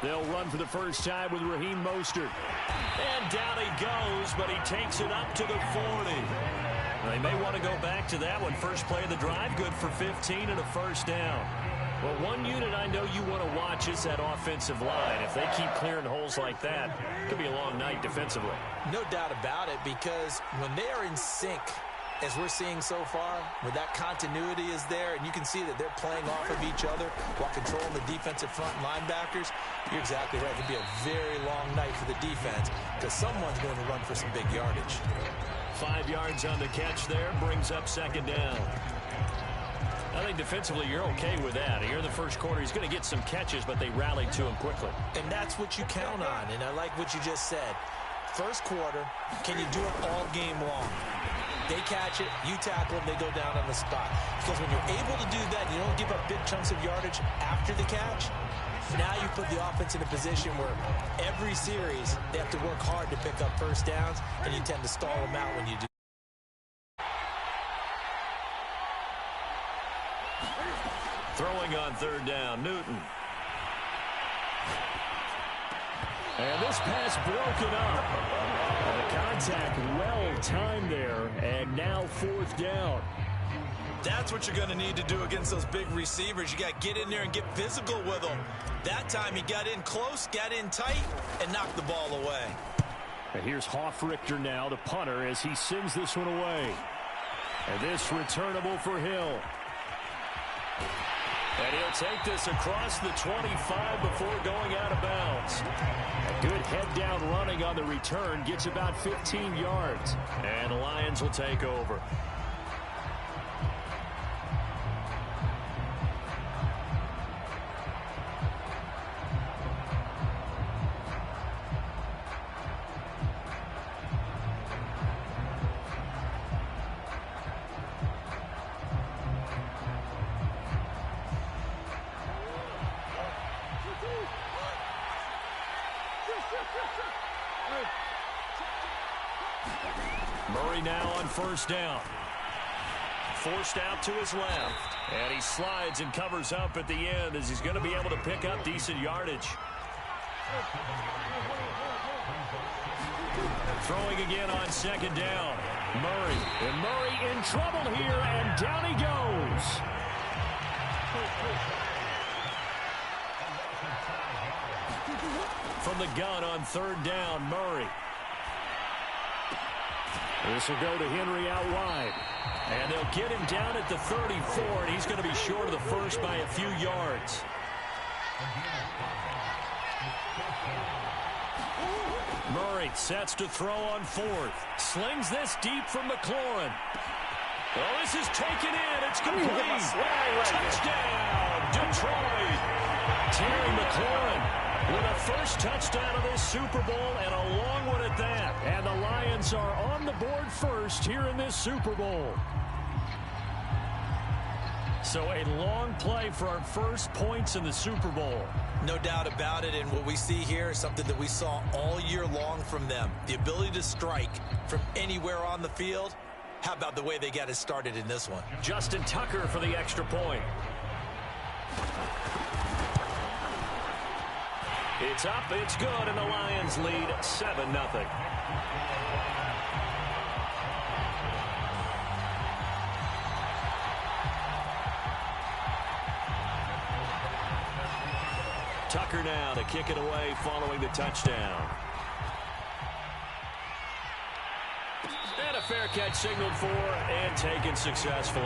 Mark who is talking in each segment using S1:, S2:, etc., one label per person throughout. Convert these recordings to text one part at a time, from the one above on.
S1: They'll run for the first time with Raheem Mostert. And down he goes, but he takes it up to the 40. They may want to go back to that one. First play of the drive, good for 15 and a first down. Well, one unit I know you want to watch is that offensive line. If they keep clearing holes like that, it could be a long night defensively.
S2: No doubt about it, because when they are in sync, as we're seeing so far, where that continuity is there, and you can see that they're playing off of each other while controlling the defensive front linebackers, you're exactly right. It could be a very long night for the defense because someone's going to run for some big yardage.
S1: 5 yards on the catch there, brings up second down. I think defensively you're okay with that. Here in the first quarter, he's going to get some catches, but they rallied to him quickly.
S2: And that's what you count on, and I like what you just said. First quarter, can you do it all game long? They catch it, you tackle them, they go down on the spot. Because when you're able to do that, you don't give up big chunks of yardage after the catch. Now you put the offense in a position where every series they have to work hard to pick up first downs, and you tend to stall them out when you do.
S1: Throwing on third down, Newton. And this pass broken up. The contact well timed there, and now fourth down.
S2: That's what you're going to need to do against those big receivers. You got to get in there and get physical with them. That time he got in close, got in tight, and knocked the ball away.
S1: And here's Hoffrichter now, the punter, as he sends this one away. And this returnable for Hill. And he'll take this across the 25 before going out of bounds. A good head-down running on the return gets about 15 yards. And the Lions will take over. Murray now on first down. Forced out to his left. And he slides and covers up at the end as he's going to be able to pick up decent yardage. Throwing again on second down. Murray. And Murray in trouble here, and down he goes. From the gun on third down, Murray. This will go to Henry out wide. And they'll get him down at the 34, and he's going to be short of the first by a few yards. Murray sets to throw on fourth. Slings this deep from McLaurin. Oh, this is taken in. It's complete. Touchdown, Detroit. Terry McLaurin with a first touchdown of this Super Bowl, and a long one at that. And the Lions are on the board first here in this Super Bowl. So a long play for our first points in the Super Bowl.
S2: No doubt about it, and what we see here is something that we saw all year long from them. The ability to strike from anywhere on the field. How about the way they got it started in this one?
S1: Justin Tucker for the extra point. It's up, it's good, and the Lions lead 7-0. Tucker now to kick it away following the touchdown. And a fair catch signaled for and taken successfully.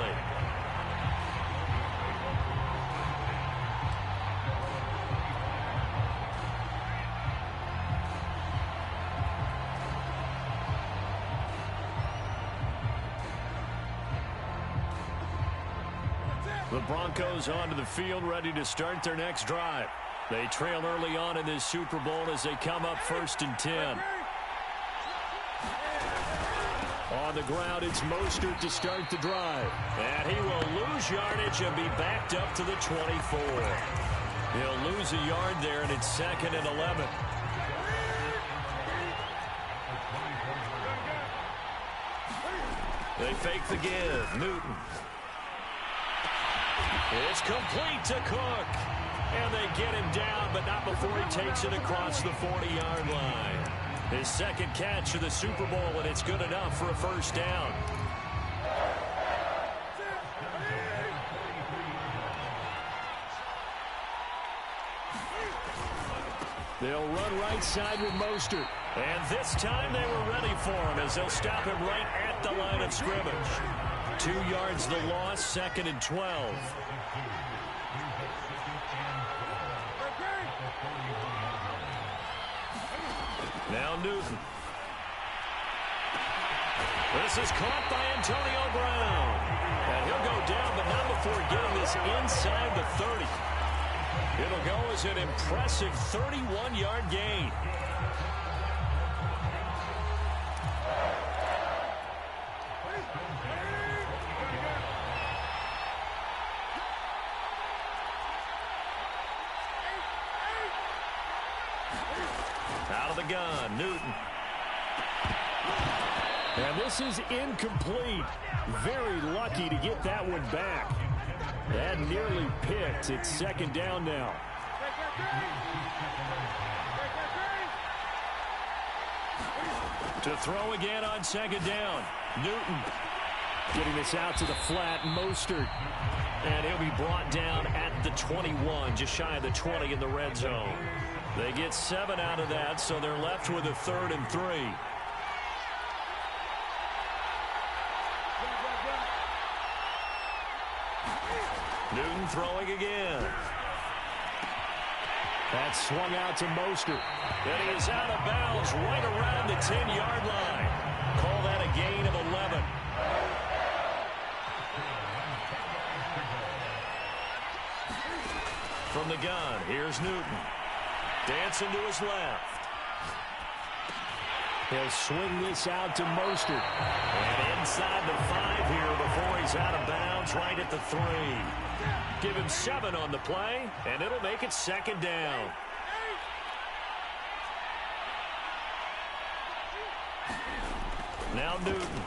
S1: The Broncos onto the field, ready to start their next drive. They trail early on in this Super Bowl as they come up 1st and 10. On the ground, it's Mostert to start the drive. And he will lose yardage and be backed up to the 24. He'll lose a yard there, and it's 2nd and 11. They fake the give. Newton. It's complete to Cook. And they get him down, but not before he takes it across the 40-yard line. His second catch of the Super Bowl, and it's good enough for a first down. They'll run right side with Mostert. And this time they were ready for him as they'll stop him right at the line of scrimmage. 2 yards the loss, 2nd and 12. Now Newton. This is caught by Antonio Brown. And he'll go down, but not before getting this inside the 30. It'll go as an impressive 31-yard gain. Out of the gun, Newton. And this is incomplete. Very lucky to get that one back. That nearly picked. It's 2nd down now. To throw again on 2nd down. Newton getting this out to the flat. Mostert. And he'll be brought down at the 21, just shy of the 20 in the red zone. They get 7 out of that, so they're left with a 3rd and 3. Newton throwing again. That's swung out to Mostert. And he is out of bounds right around the 10-yard line. Call that a gain of 11. From the gun, here's Newton. Dancing to his left. He'll swing this out to Mostert. And inside the 5 here before he's out of bounds, right at the 3. Give him 7 on the play, and it'll make it 2nd down. Now Newton.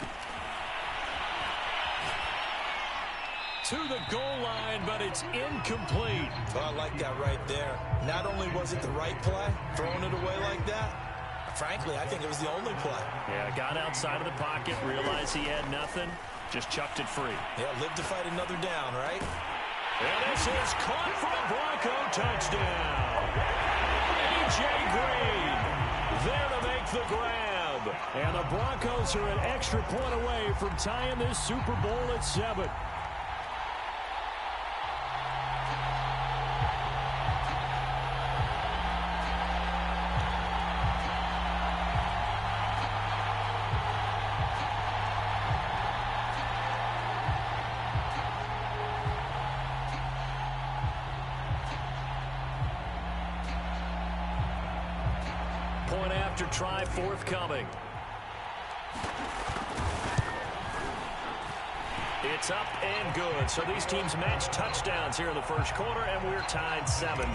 S1: To the goal line, but it's incomplete.
S2: Oh, I like that right there. Not only was it the right play, throwing it away like that, frankly, I think it was the only play.
S1: Yeah, got outside of the pocket, realized he had nothing, just chucked it free.
S2: Yeah, live to fight another down, right?
S1: And this is caught for a Bronco touchdown. A.J. Green there to make the grab. And the Broncos are an extra point away from tying this Super Bowl at 7. Point after try forthcoming. It's up and good. So these teams match touchdowns here in the first quarter, and we're tied 7-7.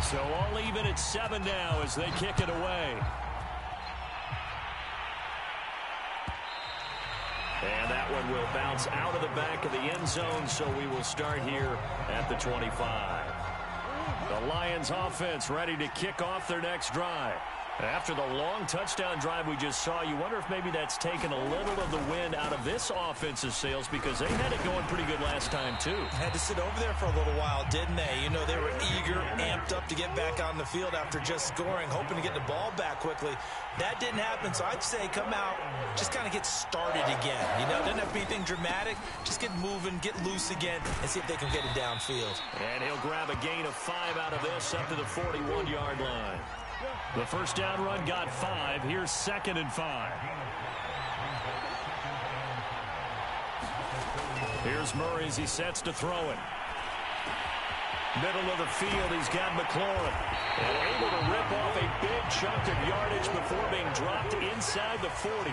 S1: So all even at 7 now as they kick it away. And that one will bounce out of the back of the end zone, so we will start here at the 25. The Lions offense ready to kick off their next drive. After the long touchdown drive we just saw, you wonder if maybe that's taken a little of the wind out of this offense's sails, because they had it going pretty good last time too.
S2: Had to sit over there for a little while, didn't they? You know, they were eager, amped up to get back on the field after just scoring, hoping to get the ball back quickly. That didn't happen, so I'd say come out, just kind of get started again. You know, doesn't have to be anything dramatic. Just get moving, get loose again, and see if they can get it downfield.
S1: And he'll grab a gain of 5 out of this up to the 41-yard line. The first down run got 5. Here's 2nd and 5. Here's Murray as he sets to throw it. Middle of the field, he's got McLaurin. And able to rip off a big chunk of yardage before being dropped inside the 40.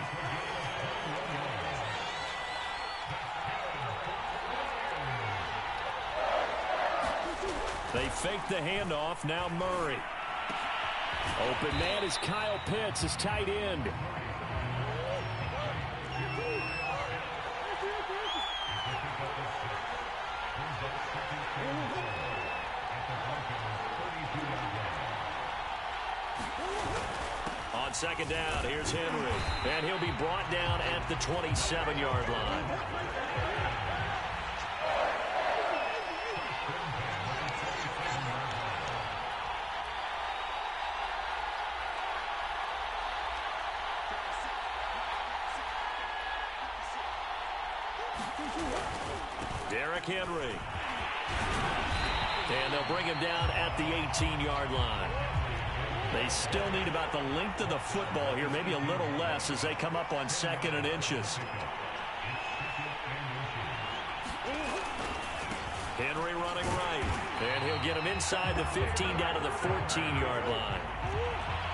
S1: They fake the handoff. Now Murray. Open man is Kyle Pitts, his tight end. On second down, here's Henry. And he'll be brought down at the 27-yard line. Derrick Henry. And they'll bring him down at the 18-yard line. They still need about the length of the football here, maybe a little less as they come up on 2nd and inches. Henry running right. And he'll get him inside the 15 down to the 14-yard line.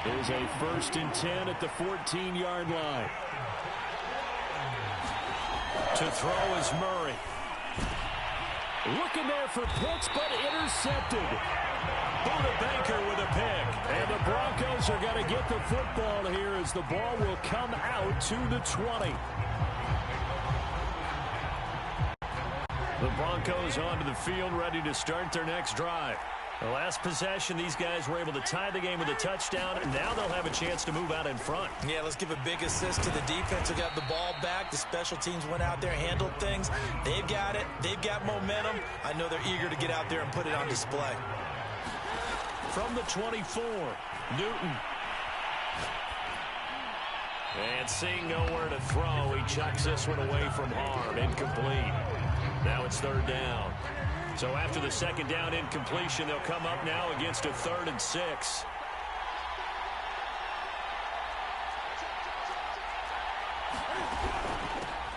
S1: There's a 1st and 10 at the 14-yard line. To throw is Murray. Looking there for Pitts, but intercepted. Buda Baker with a pick. And the Broncos are going to get the football here as the ball will come out to the 20. The Broncos onto the field, ready to start their next drive. The last possession, these guys were able to tie the game with a touchdown, and now they'll have a chance to move out in front. Yeah, let's give a big assist to the defense who got the ball back. The special teams went out there, handled things. They've got it. They've got momentum. I know they're eager to get out there and put it on display. From the 24, Newton. And seeing nowhere to throw, he chucks this one away from harm. Incomplete. Now it's 3rd down. So after the 2nd down incompletion, they'll come up now against a 3rd and 6.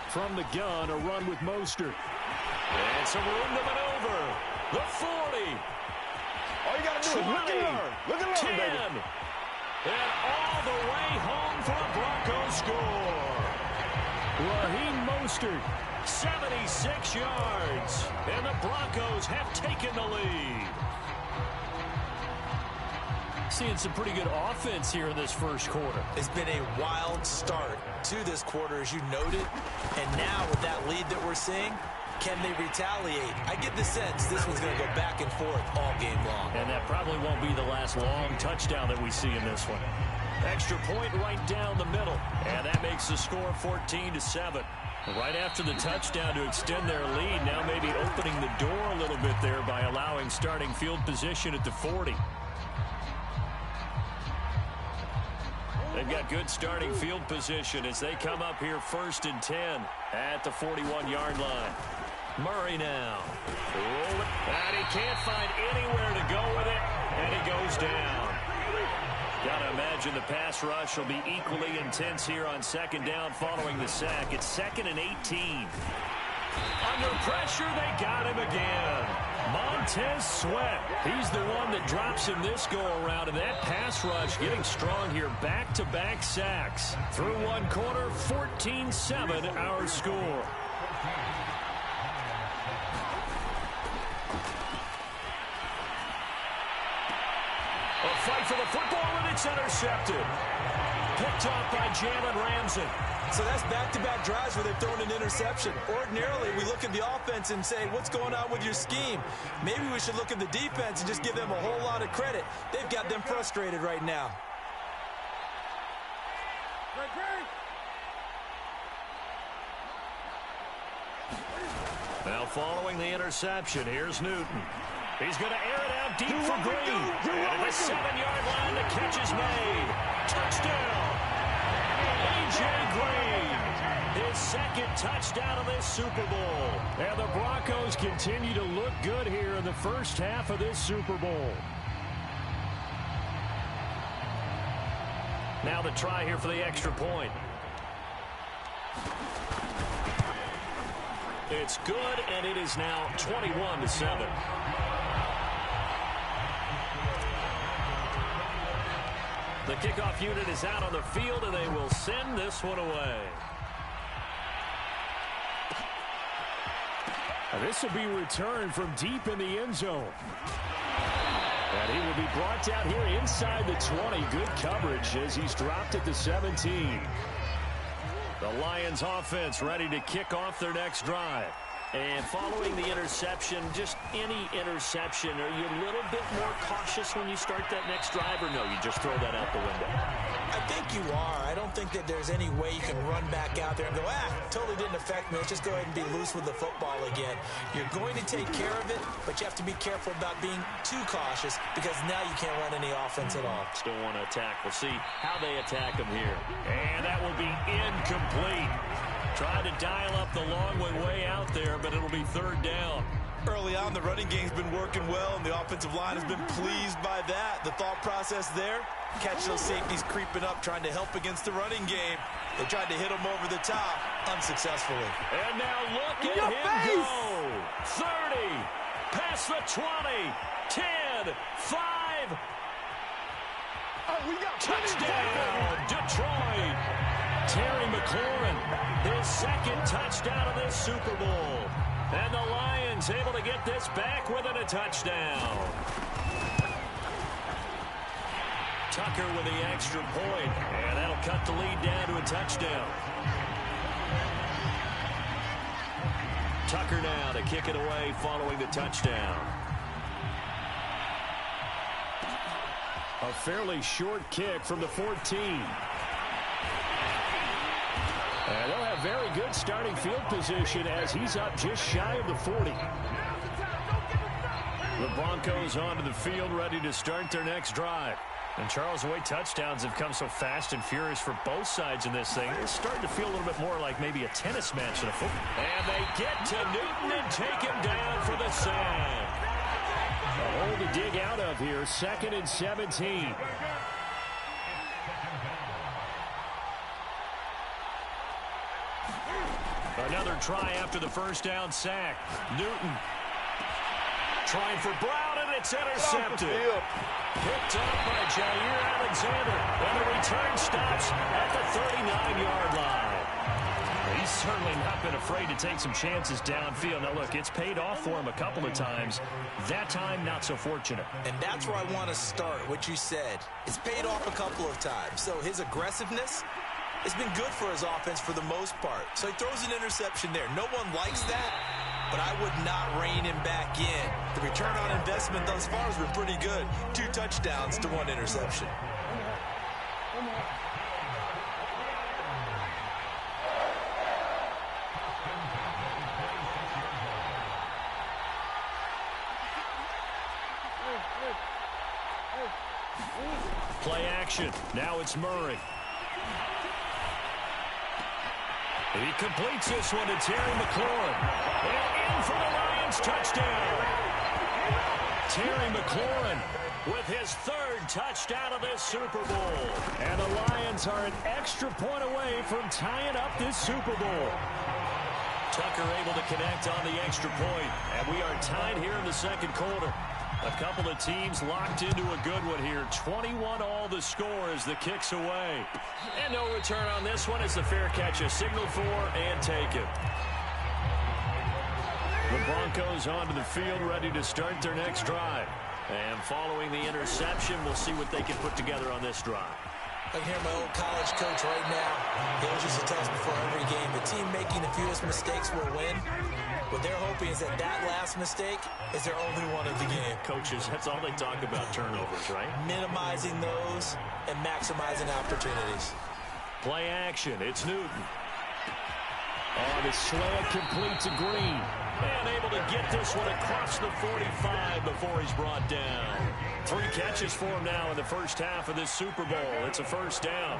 S1: From the gun, a run with Mostert. And some room to maneuver. The 40.
S3: All you got to do is look and learn. Look and learn,
S1: 10.
S3: baby.
S1: And all the way home for a Broncos score. Raheem Mostert, 76 yards. And the Broncos have taken the lead. Seeing some pretty good offense here in this first quarter. It's been a wild start to this quarter, as you noted. And now with that lead that we're seeing, can they retaliate? I get the sense this one's going to go back and forth all game long. And that probably won't be the last long touchdown that we see in this one. Extra point right down the middle. And that makes the score 14-7. Right after the touchdown to extend their lead, now maybe opening the door a little bit there by allowing starting field position at the 40. They've got good starting field position as they come up here 1st and 10 at the 41-yard line. Murray now. And he can't find anywhere to go with it, and he goes down. Got to imagine the pass rush will be equally intense here on 2nd down following the sack. It's 2nd and 18. Under pressure, they got him again. Montez Sweat. He's the one that drops him this go-around, and that pass rush getting strong here. Back-to-back sacks. Through one quarter, 14-7 our score. A fight for the football, and it's intercepted. Picked off by Jalen Ramsey. So that's back-to-back drives where they've thrown an interception. Ordinarily, we look at the offense and say, what's going on with your scheme? Maybe we should look at the defense and just give them a whole lot of credit. They've got them frustrated right now. Now following the interception, here's Newton. He's going to air it out deep for Green. And at the 7-yard line, the catch is made. Touchdown. A.J. Green. His 2nd touchdown of this Super Bowl. And the Broncos continue to look good here in the first half of this Super Bowl. Now the try here for the extra point. It's good, and it is now 21-7. The kickoff unit is out on the field, and they will send this one away. This will be returned from deep in the end zone. And he will be brought down here inside the 20. Good coverage as he's dropped at the 17. The Lions offense ready to kick off their next drive. And following the interception, just any interception, are you a little bit more cautious when you start that next drive, or no, you just throw that out the window?
S2: I think you are. I don't think that there's any way you can run back out there and go, totally didn't affect me. Let's just go ahead and be loose with the football again. You're going to take care of it, but you have to be careful about being too cautious because now you can't run any offense at all.
S1: Still want to attack. We'll see how they attack him here. And that will be incomplete. Tried to dial up the long way out there, but it'll be third down.
S4: Early on, the running game's been working well, and the offensive line has been pleased by that. The thought process there, catch those safeties creeping up, trying to help against the running game. They tried to hit him over the top, unsuccessfully.
S1: And now look at him go. 30, past the 20, 10, 5.
S3: Oh, we got
S1: touchdown, Detroit. Terry McLaurin, his second touchdown of this Super Bowl. And the Lions able to get this back within a touchdown. Tucker with the extra point, and that'll cut the lead down to a touchdown. Tucker now to kick it away following the touchdown. A fairly short kick from the 14. And they'll have very good starting field position as he's up just shy of the 40. The Broncos onto the field ready to start their next drive. And Charles, the way touchdowns have come so fast and furious for both sides in this thing, it's starting to feel a little bit more like maybe a tennis match than a football. And they get to Newton and take him down for the sack. A hole to dig out of here, 2nd and 17. Another try after the first down sack. Newton trying for Brown, and it's intercepted. Picked up by Jair Alexander, and the return stops at the 39-yard line. He's certainly not been afraid to take some chances downfield. Now, look, it's paid off for him a couple of times. That time, not so fortunate.
S2: And that's where I want to start, what you said. It's paid off a couple of times. So his aggressiveness, it's been good for his offense for the most part. So he throws an interception there. No one likes that, but I would not rein him back in. The return on investment thus far has been pretty good. 2 touchdowns to 1 interception.
S1: Play action. Now it's Murray. He completes this one to Terry McLaurin. And in for the Lions touchdown. Terry McLaurin with his 3rd touchdown of this Super Bowl. And the Lions are an extra point away from tying up this Super Bowl. Tucker able to connect on the extra point. And we are tied here in the 2nd quarter. A couple of teams locked into a good one here. 21-all the score as the kick's away. And no return on this one as the fair catch is signaled for and taken. The Broncos onto the field ready to start their next drive. And following the interception, we'll see what they can put together on this drive.
S2: I can hear my old college coach right now. He always used to tell us before every game, the team making the fewest mistakes will win. What they're hoping is that that last mistake is their only one of the game.
S1: Coaches, that's all they talk about, turnovers, right?
S2: Minimizing those and maximizing opportunities.
S1: Play action. It's Newton. On the slant, complete to Green. And able to get this one across the 45 before he's brought down. 3 catches for him now in the first half of this Super Bowl. It's a first down.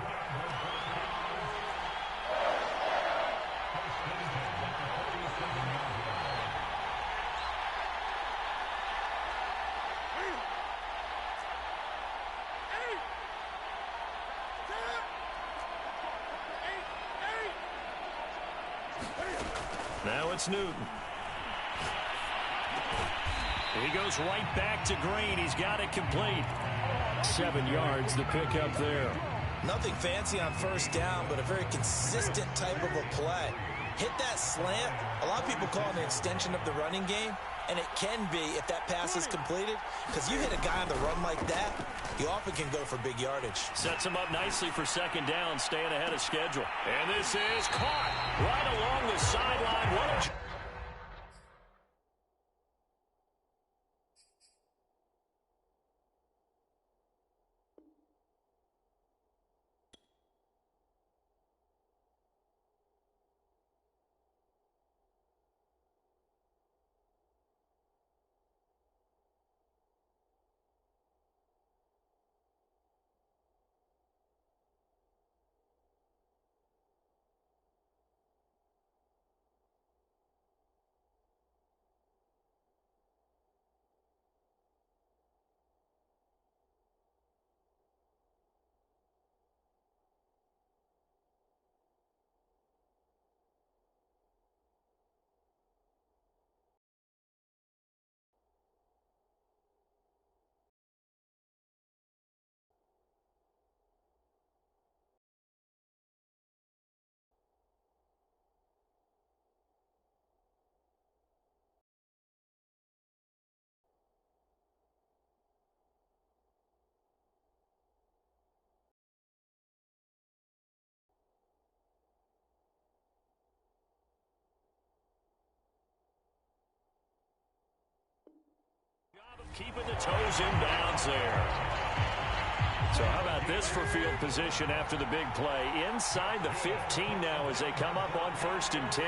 S1: Now it's Newton. He goes right back to Green. He's got it complete. 7 yards to pick up there.
S2: Nothing fancy on first down, but a very consistent type of a play. Hit that slant. A lot of people call it an extension of the running game, and it can be if that pass is completed, because you hit a guy on the run like that, he often can go for big yardage.
S1: Sets him up nicely for second down, staying ahead of schedule. And this is caught right along the sideline. What a... Keeping the toes in bounds there. So how about this for field position after the big play? Inside the 15 now as they come up on 1st and 10.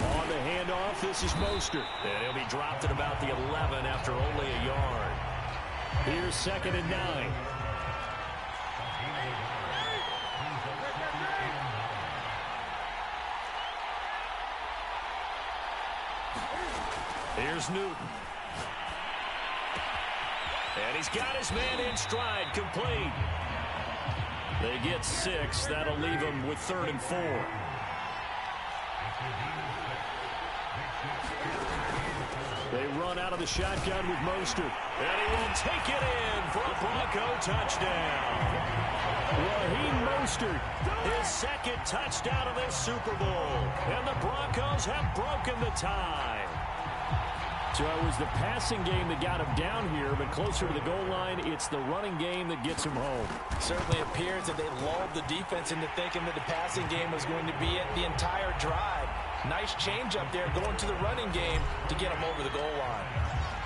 S1: On the handoff, this is Mostert. And he'll be dropped at about the 11 after only a yard. Here's 2nd and 9. Here's Newton. And he's got his man in stride, complete. They get 6. That'll leave them with 3rd and 4. They run out of the shotgun with Mostert. And he will take it in for a Bronco touchdown. Raheem Mostert, his 2nd touchdown of this Super Bowl. And the Broncos have broken the tie. So it was the passing game that got him down here, but closer to the goal line, it's the running game that gets him home.
S2: Certainly appears that they lulled the defense into thinking that the passing game was going to be it the entire drive. Nice change up there going to the running game to get him over the goal line.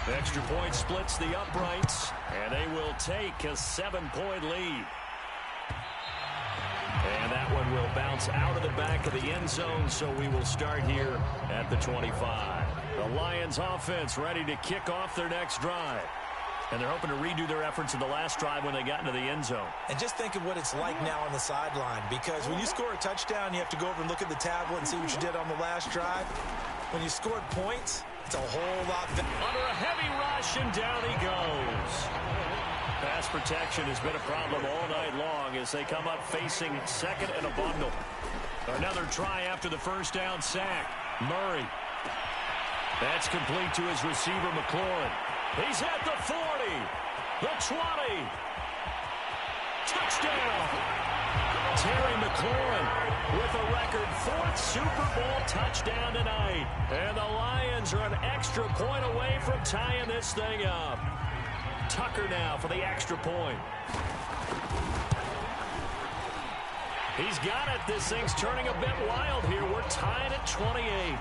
S1: The extra point splits the uprights, and they will take a 7-point lead. And that one will bounce out of the back of the end zone, so we will start here at the 25. The Lions offense ready to kick off their next drive. And they're hoping to redo their efforts in the last drive when they got into the end zone.
S2: And just think of what it's like now on the sideline, because when you score a touchdown, you have to go over and look at the tablet and see what you did on the last drive. When you scored points, it's a whole lot better.
S1: Under a heavy rush, and down he goes. Pass protection has been a problem all night long as they come up facing 2nd and a bundle. Another try after the first down sack. Murray. That's complete to his receiver, McLaurin. He's at the 40, the 20. Touchdown. Terry McLaurin with a record 4th Super Bowl touchdown tonight. And the Lions are an extra point away from tying this thing up. Tucker now for the extra point. He's got it. This thing's turning a bit wild here. We're tied at 28.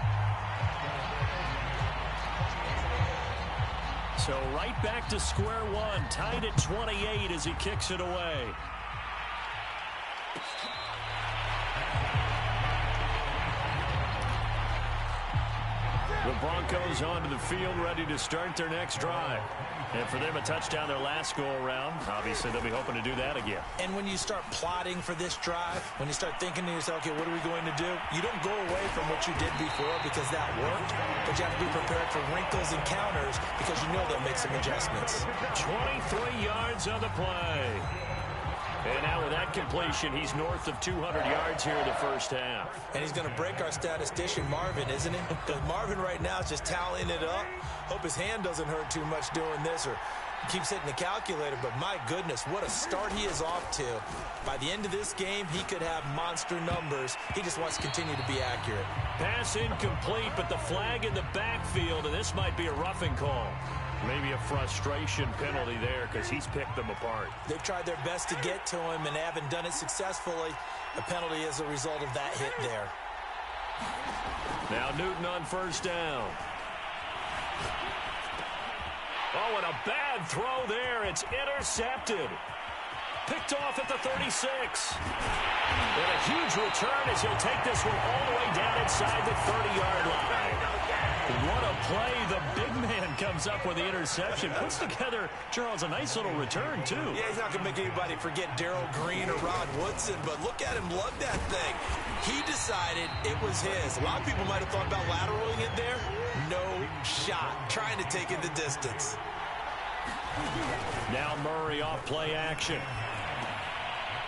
S1: So right back to square one, tied at 28 as he kicks it away. The Broncos onto the field, ready to start their next drive. And for them, a touchdown their last go-around. Obviously, they'll be hoping to do that again.
S2: And when you start plotting for this drive, when you start thinking to yourself, okay, what are we going to do? You don't go away from what you did before because that worked, but you have to be prepared for wrinkles and counters because you know they'll make some adjustments.
S1: 23 yards on the play. And now with that completion, he's north of 200 yards here in the first half.
S2: And he's going to break our statistician, Marvin, isn't he? Because Marvin right now is just tallying it up. Hope his hand doesn't hurt too much doing this or keeps hitting the calculator. But my goodness, what a start he is off to. By the end of this game, he could have monster numbers. He just wants to continue to be accurate.
S1: Pass incomplete, but the flag in the backfield, and this might be a roughing call. Maybe a frustration penalty there because he's picked them apart.
S2: They've tried their best to get to him and haven't done it successfully. A penalty as a result of that hit there.
S1: Now Newton on first down. Oh, and a bad throw there. It's intercepted. Picked off at the 36. And a huge return as he'll take this one all the way down inside the 30-yard line. What a play. The big man comes up with the interception. Puts together, Charles, a nice little return, too.
S2: Yeah, he's not going to make anybody forget Darrell Green or Rod Woodson, but look at him lug that thing. He decided it was his. A lot of people might have thought about lateraling it there. No shot. Trying to take it the distance.
S1: Now Murray off play action.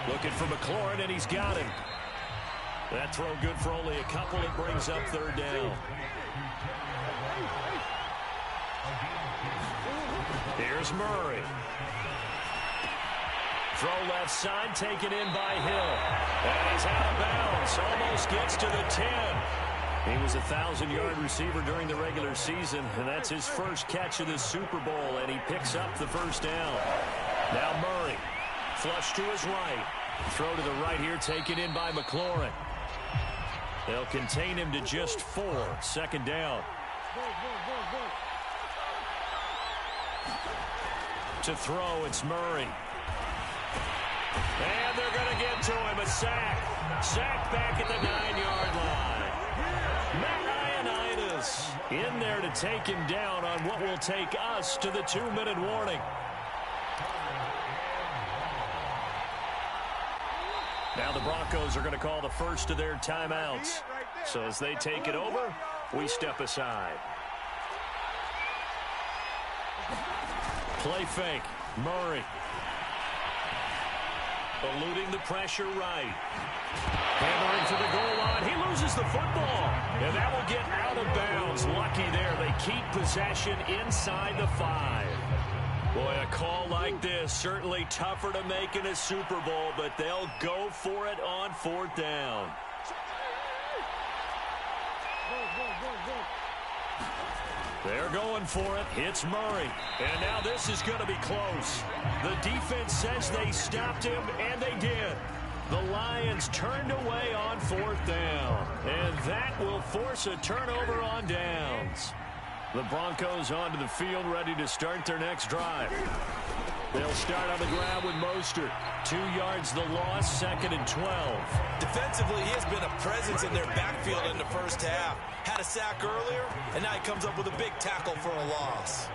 S1: Looking for McLaurin, and he's got him. That throw good for only a couple. It brings up third down. Here's Murray. Throw left side, taken in by Hill. And he's out of bounds. Almost gets to the 10. He was a 1,000-yard receiver during the regular season, and that's his first catch of the Super Bowl, and he picks up the first down. Now Murray, flush to his right. Throw to the right here, taken in by McLaurin. They'll contain him to just 4. Second down. To throw, it's Murray. And they're going to get to him. A sack. Sack back at the 9-yard line. Matt Ioannidis in there to take him down on what will take us to the 2-minute warning. Now the Broncos are going to call the first of their timeouts. So as they take it over, we step aside. Play fake. Murray. Eluding the pressure right. Hammering for the goal line. He loses the football. And that will get out of bounds. Lucky there. They keep possession inside the 5. Boy, a call like this, certainly tougher to make in a Super Bowl, but they'll go for it on 4th down. They're going for it. It's Murray. And now this is going to be close. The defense says they stopped him, and they did. The Lions turned away on 4th down. And that will force a turnover on downs. The Broncos onto the field, ready to start their next drive. They'll start on the ground with Mostert. 2 yards the loss, 2nd and 12.
S4: Defensively, he has been a presence in their backfield in the first half. Had a sack earlier, and now he comes up with a big tackle for a loss.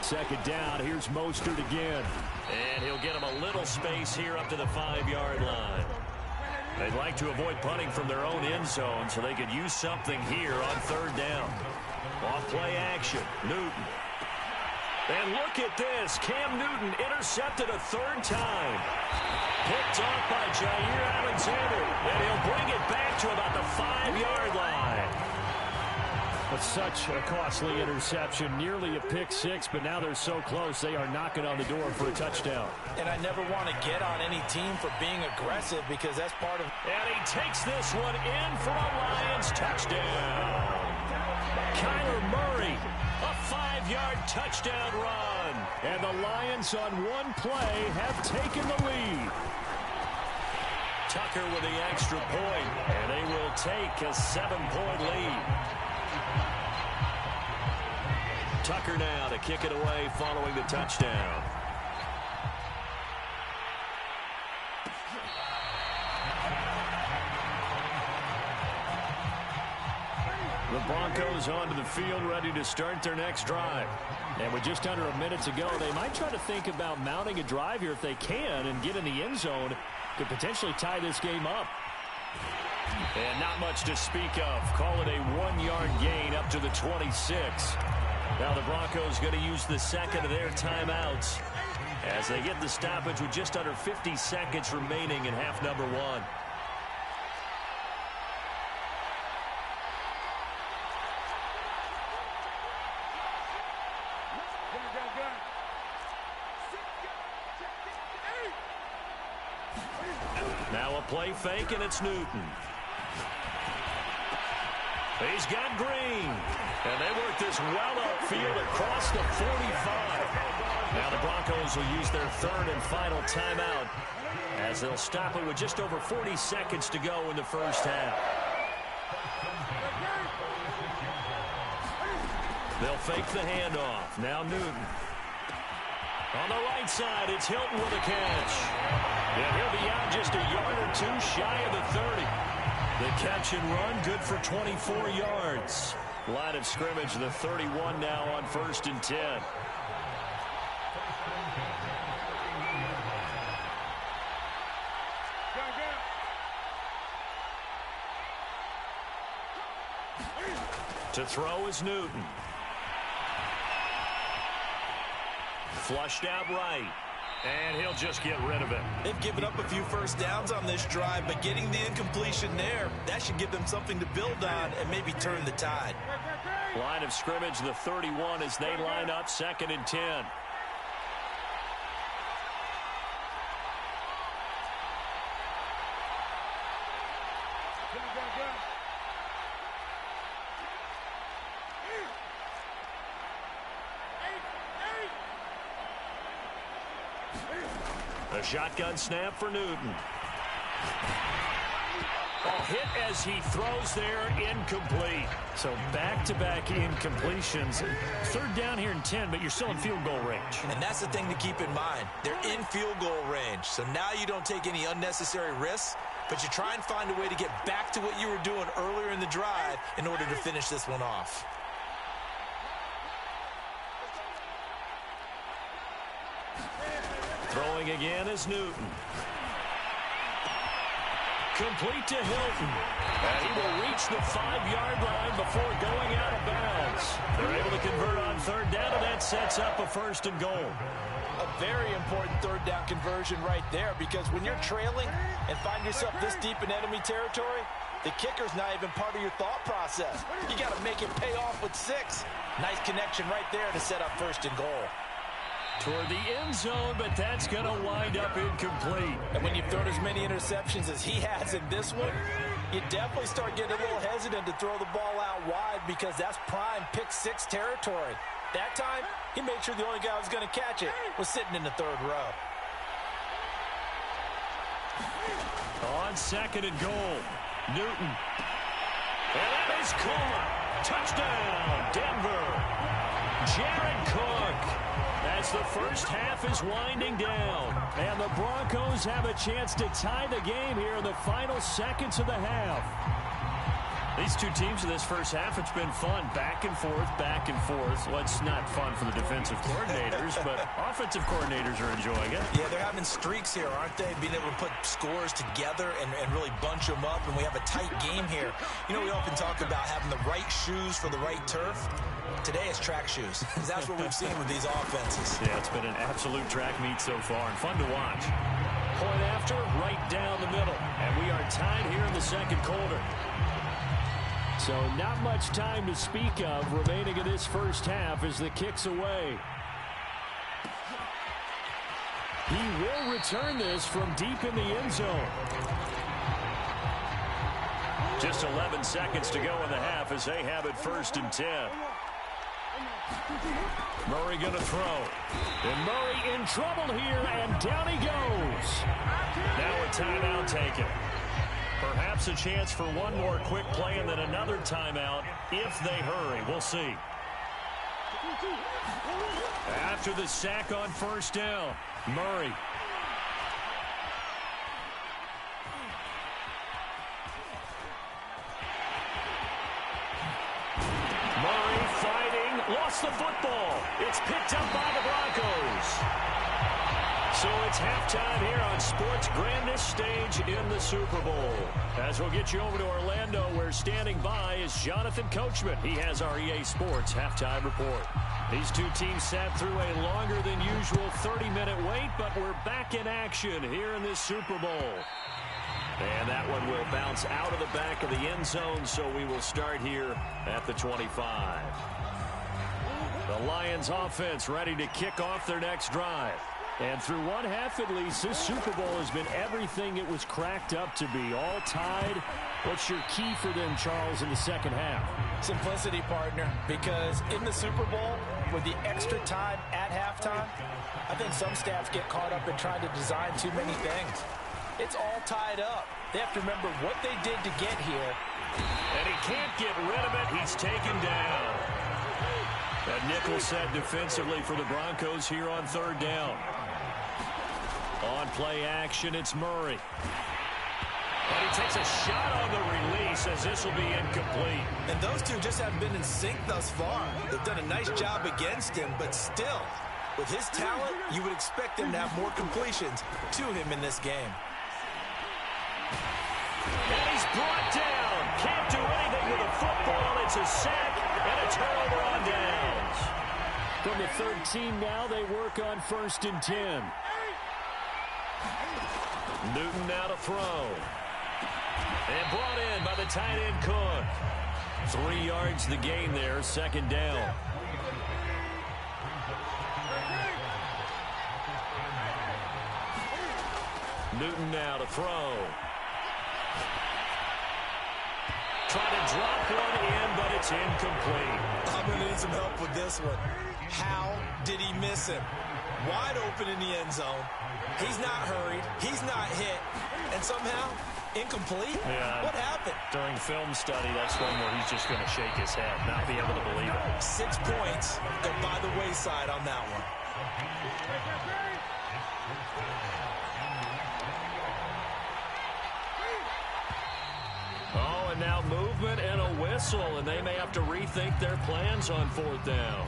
S1: Second down, here's Mostert again. And he'll get him a little space here up to the 5-yard line. They'd like to avoid punting from their own end zone, so they could use something here on 3rd down. Off-play action, Newton. And look at this. Cam Newton intercepted a 3rd time. Picked off by Jair Alexander. And he'll bring it back to about the 5-yard line. That's such a costly interception. Nearly a pick 6, but now they're so close they are knocking on the door for a touchdown.
S2: And I never want to get on any team for being aggressive because that's part of...
S1: And he takes this one in for a Lions touchdown. Kyler Murray, a 5-yard touchdown run. And the Lions on one play have taken the lead. Tucker with the extra point, and they will take a 7-point lead. Tucker now to kick it away following the touchdown. The Broncos onto the field, ready to start their next drive. And with just under a minute to go, they might try to think about mounting a drive here if they can and get in the end zone. Could potentially tie this game up. And not much to speak of. Call it a 1-yard gain up to the 26. Now the Broncos going to use the second of their timeouts as they get the stoppage with just under 50 seconds remaining in half number 1. Now a play fake, and it's Newton. He's got Green. And they work this well upfield across the 45. Now the Broncos will use their 3rd and final timeout as they'll stop it with just over 40 seconds to go in the first half. They'll fake the handoff. Now Newton. On the right side, it's Hilton with a catch. And he'll be out just a yard or 2 shy of the 30. The catch and run, good for 24 yards. Line of scrimmage, the 31 now on 1st and 10. To throw is Newton. Flushed out right. And he'll just get rid of it.
S4: They've given up a few first downs on this drive, but getting the incompletion there, that should give them something to build on and maybe turn the tide.
S1: Line of scrimmage, the 31 as they line up 2nd and 10. A shotgun snap for Newton. Hit as he throws there, incomplete.
S5: So back-to-back incompletions. Third down here in 10, but you're still in field goal range.
S2: And that's the thing to keep in mind. They're in field goal range. So now you don't take any unnecessary risks, but you try and find a way to get back to what you were doing earlier in the drive in order to finish this one off.
S1: Throwing again is Newton. Complete to Hilton. And he will reach the 5-yard line before going out of bounds. They're able to convert on third down, and that sets up a first and goal.
S2: A very important third down conversion right there, because when you're trailing and find yourself this deep in enemy territory, the kicker's not even part of your thought process. You got to make it pay off with 6. Nice connection right there to set up first and goal.
S1: Toward the end zone, but that's going to wind up incomplete.
S2: And when you've thrown as many interceptions as he has in this one, you definitely start getting a little hesitant to throw the ball out wide, because that's prime pick-6 territory. That time, he made sure the only guy who was going to catch it was sitting in the third row.
S1: On second and goal, Newton. And that is caught. Touchdown, Denver. Jared Cook. As the first half is winding down. And the Broncos have a chance to tie the game here in the final seconds of the half. These two teams in this first half, it's been fun. Back and forth, back and forth. Well, it's not fun for the defensive coordinators, but offensive coordinators are enjoying it.
S2: Yeah, they're having streaks here, aren't they? Being able to put scores together and really bunch them up, and we have a tight game here. You know, we often talk about having the right shoes for the right turf. Today it's track shoes. That's what we've seen with these offenses.
S1: Yeah, it's been an absolute track meet so far, and fun to watch. Point after, right down the middle. And we are tied here in the second quarter. So not much time to speak of remaining in this first half as the kick's away. He will return this from deep in the end zone. Just 11 seconds to go in the half as they have it first and 10. Murray going to throw. And Murray in trouble here, and down he goes. Now a timeout taken. Perhaps a chance for one more quick play and then another timeout if they hurry. We'll see. After the sack on first down, Murray. Murray fighting, lost the football. It's picked up by the Broncos. So it's halftime here on sports' grandest stage in the Super Bowl. As we'll get you over to Orlando, where standing by is Jonathan Coachman. He has our EA Sports halftime report. These two teams sat through a longer than usual 30-minute wait, but we're back in action here in this Super Bowl. And that one will bounce out of the back of the end zone, so we will start here at the 25. The Lions offense ready to kick off their next drive. And through one half at least, this Super Bowl has been everything it was cracked up to be. All tied. What's your key for them, Charles, in the second half?
S2: Simplicity, partner, because in the Super Bowl, with the extra time at halftime, I think some staffs get caught up in trying to design too many things. It's all tied up. They have to remember what they did to get here.
S1: And he can't get rid of it. He's taken down. That nickel set defensively for the Broncos here on third down. On play action, it's Murray. And he takes a shot on the release as this will be incomplete.
S2: And those two just haven't been in sync thus far. They've done a nice job against him, but still, with his talent, you would expect him to have more completions to him in this game.
S1: And he's brought down. Can't do anything with the football. It's a sack and a turnover on downs.
S5: From the third team now, they work on first and 10.
S1: Newton now to throw. And brought in by the tight end Cook. 3 yards the gain there, second down. Newton now to throw. Trying to drop one in, but it's incomplete.
S2: I'm going to need some help with this one. How did he miss him? Wide open in the end zone. He's not hurried. He's not hit. And somehow, incomplete?
S5: Yeah.
S2: What happened?
S5: During film study, that's one where he's just going to shake his head, not be able to believe it.
S2: 6 points go by the wayside on that one.
S1: Oh, and now movement and a whistle, and they may have to rethink their plans on 4th down.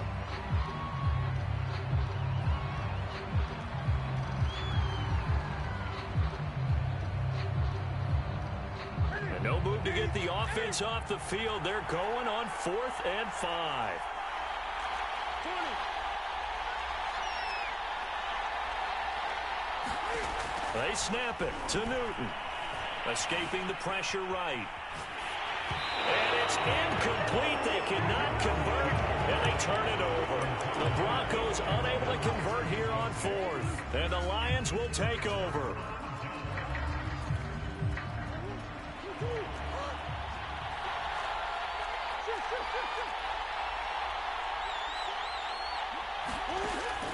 S1: And no move to get the offense off the field. They're going on 4th and 5. They snap it to Newton. Escaping the pressure right. And it's incomplete. They cannot convert, and they turn it over. The Broncos unable to convert here on 4th. And the Lions will take over.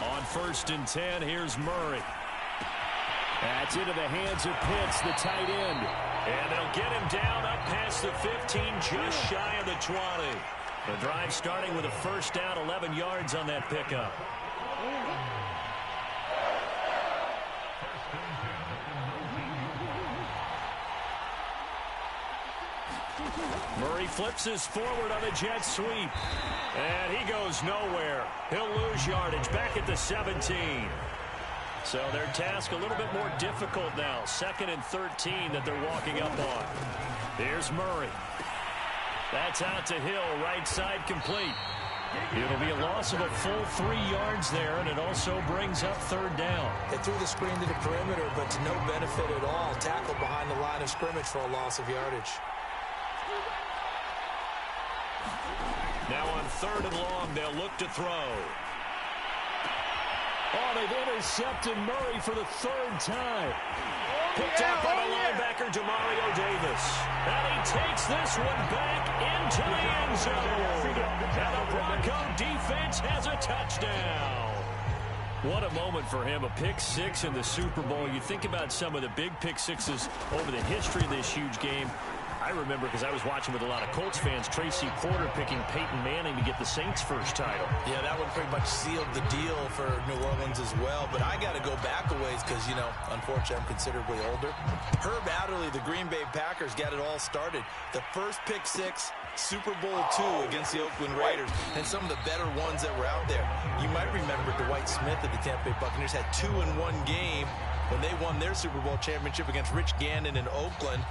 S1: On 1st and 10, here's Murray. That's into the hands of Pitts, the tight end. And they'll get him down up past the 15, just shy of the 20. The drive starting with a 1st down, 11 yards on that pickup. Murray flips his forward on a jet sweep. And he goes nowhere. He'll lose yardage back at the 17. So their task a little bit more difficult now. 2nd and 13 that they're walking up on. Here's Murray. That's out to Hill, right side complete. It'll be a loss of a full 3 yards there, and it also brings up 3rd down.
S2: They threw the screen to the perimeter, but to no benefit at all. Tackled behind the line of scrimmage for a loss of yardage.
S1: Now on 3rd and long, they'll look to throw. Oh, they've intercepted Murray for the 3rd time. Picked up by the linebacker, Demario Davis. And he takes this one back into the end zone. And the Bronco defense has a touchdown. What a moment for him, a pick 6 in the Super Bowl. You think about some of the big pick 6s over the history of this huge game. I remember, because I was watching with a lot of Colts fans, Tracy Porter picking Peyton Manning to get the Saints' first title.
S2: Yeah, that one pretty much sealed the deal for New Orleans as well. But I got to go back a ways because, you know, unfortunately I'm considerably older. Herb Adderley, the Green Bay Packers, got it all started. The first pick 6, Super Bowl II against the Oakland Raiders, and some of the better ones that were out there. You might remember Dwight Smith of the Tampa Bay Buccaneers had 2 in one game when they won their Super Bowl championship against Rich Gannon in Oakland.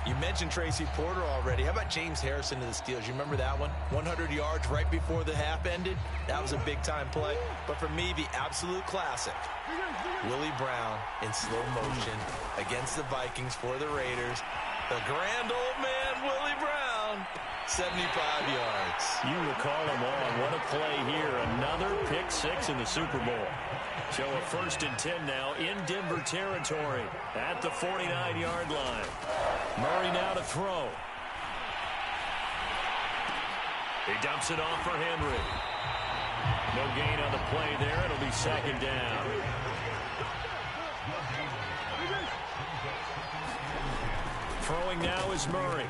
S2: You mentioned Tracy Porter already. How about James Harrison to the Steelers? You remember that one? 100 yards right before the half ended. That was a big-time play. But for me, the absolute classic, Willie Brown in slow motion against the Vikings for the Raiders. The grand old man, Willie Brown, 75 yards.
S1: You recall them all. What a play here. Another pick 6 in the Super Bowl. So a 1st and 10 now in Denver territory at the 49-yard line. Murray now to throw. He dumps it off for Henry. No gain on the play there. It'll be 2nd down. Throwing now is Murray.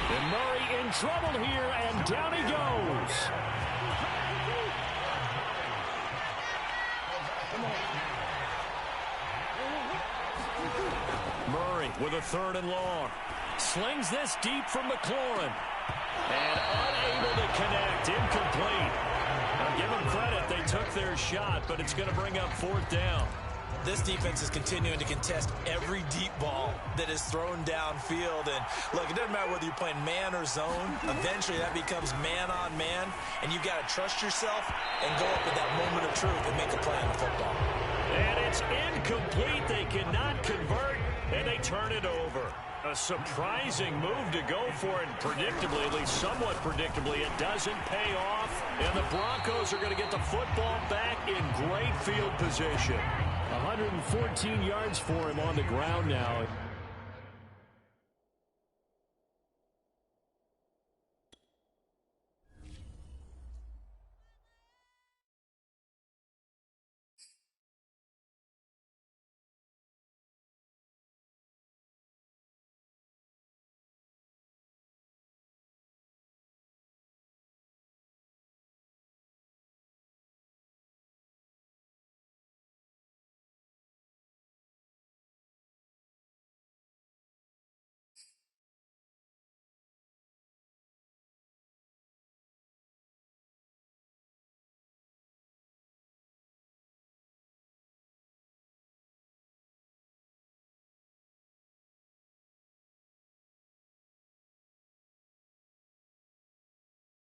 S1: And Murray in trouble here, and down he goes. Murray with a 3rd and long. Slings this deep from McLaurin. And unable to connect. Incomplete. Now give them credit. They took their shot, but it's going to bring up 4th down.
S2: This defense is continuing to contest every deep ball that is thrown downfield. And look, it doesn't matter whether you're playing man or zone. Eventually that becomes man on man. And you've got to trust yourself and go up at that moment of truth and make a play on the football.
S1: And it's incomplete. They cannot convert, and they turn it over. A surprising move to go for it. Predictably, at least somewhat predictably, it doesn't pay off. And the Broncos are going to get the football back in great field position. 114 yards for him on the ground now.